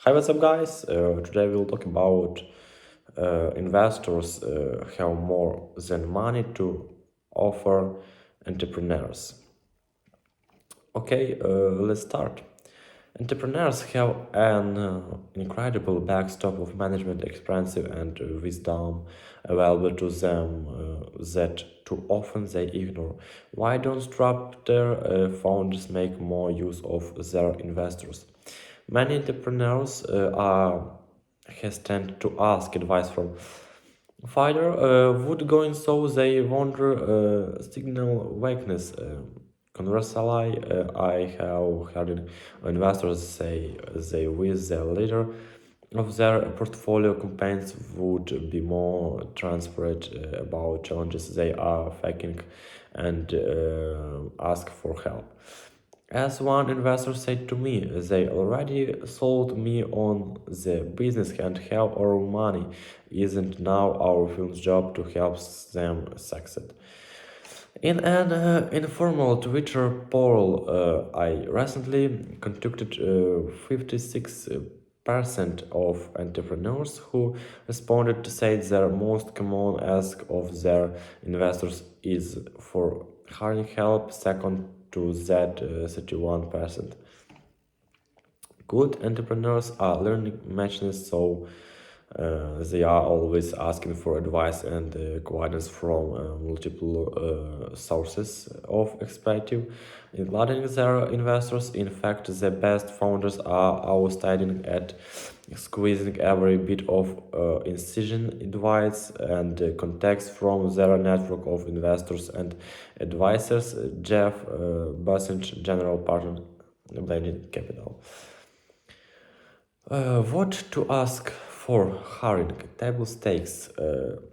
Hi, what's up, guys? Today we'll talk about investors have more than money to offer entrepreneurs. Okay, let's start. Entrepreneurs have an incredible backstop of management experience and wisdom available to them that too often they ignore. Why don't structure founders make more use of their investors? Many entrepreneurs are hesitant to ask advice from fire would going so they wonder signal weakness. Conversely, I have heard investors say they wish the leader of their portfolio companies would be more transparent about challenges they are facing and ask for help. As one investor said to me, they already sold me on the business and have our money. Isn't now our firm's job to help them succeed? In an informal Twitter poll I recently conducted, 56% of entrepreneurs who responded said their most common ask of their investors is for hiring help, second to that 31%. Good entrepreneurs are learning machines, so they are always asking for advice and guidance from multiple sources of perspective, including their investors. In fact, the best founders are outstanding at squeezing every bit of incision, advice, and context from their network of investors and advisors. Jeff Bassett, general partner, Blended Capital. What to ask for hiring, table stakes,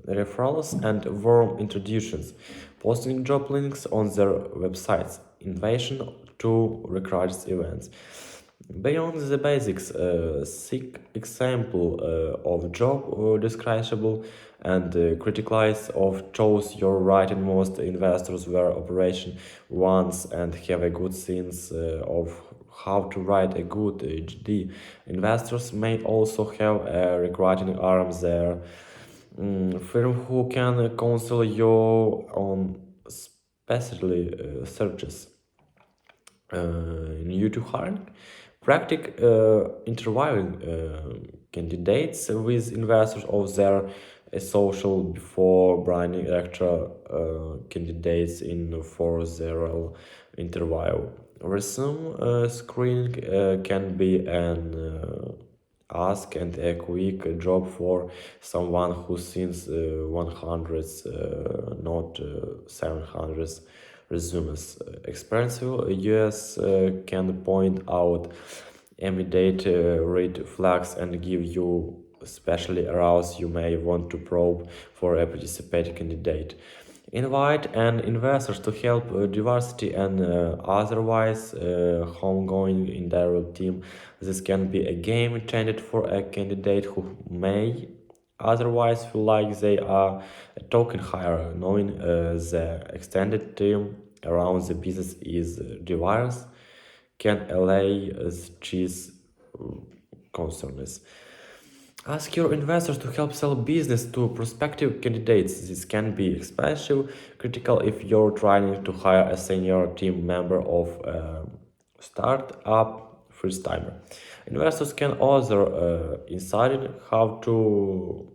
referrals, and warm introductions, posting job links on their websites, invitation to recruit events. Beyond the basics, seek example of job describable and criticalize of chose your right and most investors were operation once and have a good sense of how to write a good HD. Investors may also have a recruiting arm there, firm who can counsel you on specially searches. New to hiring, practice interviewing candidates with investors of their social before bringing extra candidates in for their interview. Resume screening can be an ask and a quick job for someone who sees 100s, not 700s resumes. Expensive US can point out immediate red flags and give you especially arouse you may want to probe for a participating candidate. Invite an investors to help diversity and otherwise homegoing in their team. This can be a game intended for a candidate who may otherwise feel like they are a token hire, knowing the extended team around the business is diverse can allay these concerns. Ask your investors to help sell business to prospective candidates. This can be especially critical if you're trying to hire a senior team member of a startup first timer. Investors can also insight how to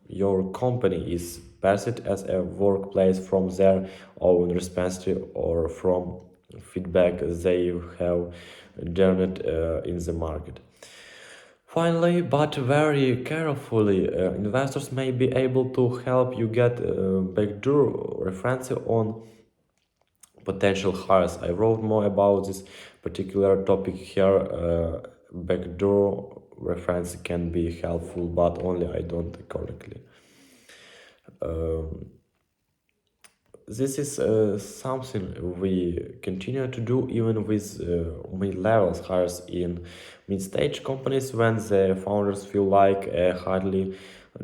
your company is perceived as a workplace from their own perspective or from feedback they have garnered in the market. Finally, but very carefully, investors may be able to help you get backdoor reference on potential hires. I wrote more about this particular topic here. Backdoor reference can be helpful, but only I don't correctly. Um, this is something we continue to do even with mid-levels hires in mid-stage companies when the founders feel like a highly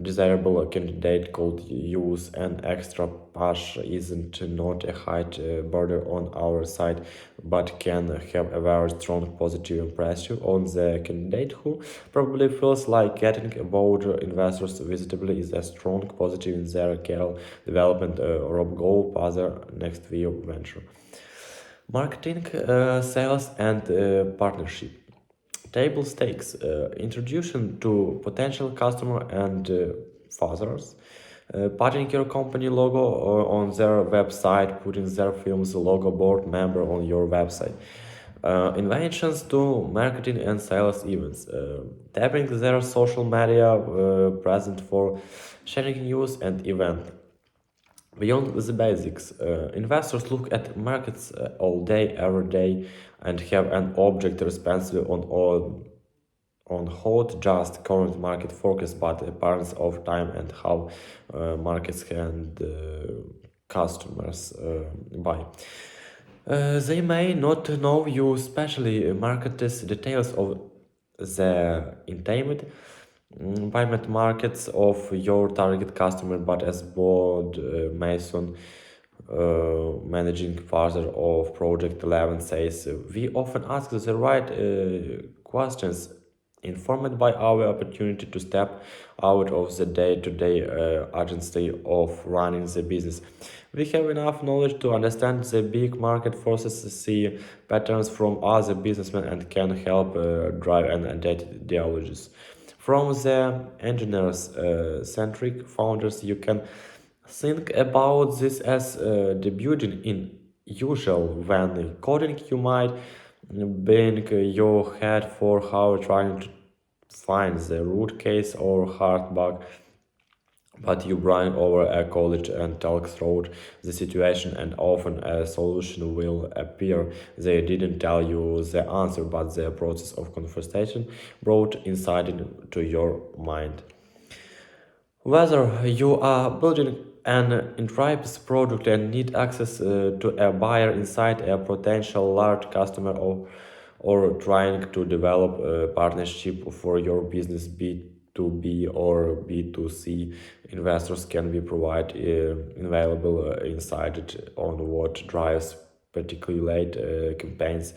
desirable candidate could use an extra push isn't not a height border on our side, but can have a very strong positive impression on the candidate who probably feels like getting about investors visibly is a strong positive in their career development or goal other next venture. Marketing, sales, and partnership. Table stakes, introduction to potential customer and fathers, putting your company logo on their website, putting their film's logo board member on your website. Inventions to marketing and sales events, tapping their social media present for sharing news and event. Beyond the basics, investors look at markets all day, every day, and have an object responsible on hot just current market focus, but appearance of time and how markets and customers buy. They may not know you, especially marketers details of the intimate payment markets of your target customer, but as board Mason managing father of Project 11 says, we often ask the right questions, informed by our opportunity to step out of the day-to-day urgency of running the business. We have enough knowledge to understand the big market forces, see patterns from other businessmen, and can help drive and adapt ideologies. From the engineers centric founders, you can think about this as debuting in usual when coding you might bang your head for how trying to find the root case or hard bug, but you bring over a college and talk through the situation, and often a solution will appear. They didn't tell you the answer, but the process of conversation brought insight into your mind. Whether you are building an enterprise product and need access to a buyer inside a potential large customer, or trying to develop a partnership for your business B2B or B2C, investors can be provide invaluable insight on what drives particularly late campaigns,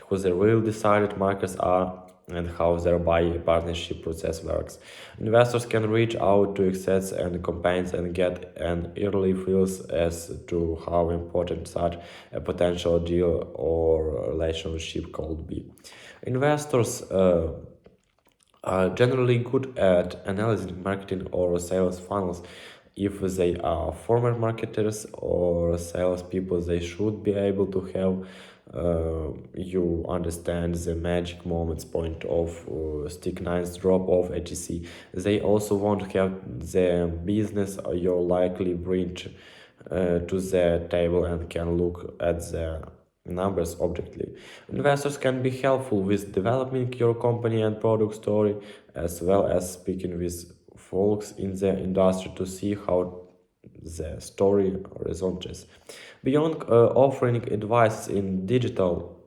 who the real decided markets are, and how their buy partnership process works. Investors can reach out to exits and campaigns and get an early feels as to how important such a potential deal or relationship could be. Investors are generally good at analyzing marketing or sales funnels. If they are former marketers or salespeople, they should be able to help you understand the magic moments point of stick nice drop off etc. They also want to have the business you're likely bring to the table and can look at the numbers objectively. Investors can be helpful with developing your company and product story, as well as speaking with folks in the industry to see how the story resonates. Beyond offering advice in digital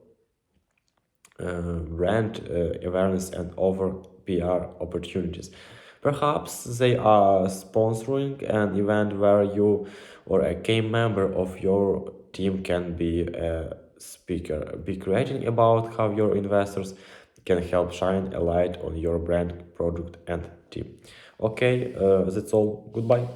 brand awareness and over PR opportunities. Perhaps they are sponsoring an event where you or a key member of your team can be a speaker. Be creating about how your investors can help shine a light on your brand, product, and team. Okay, that's all. Goodbye.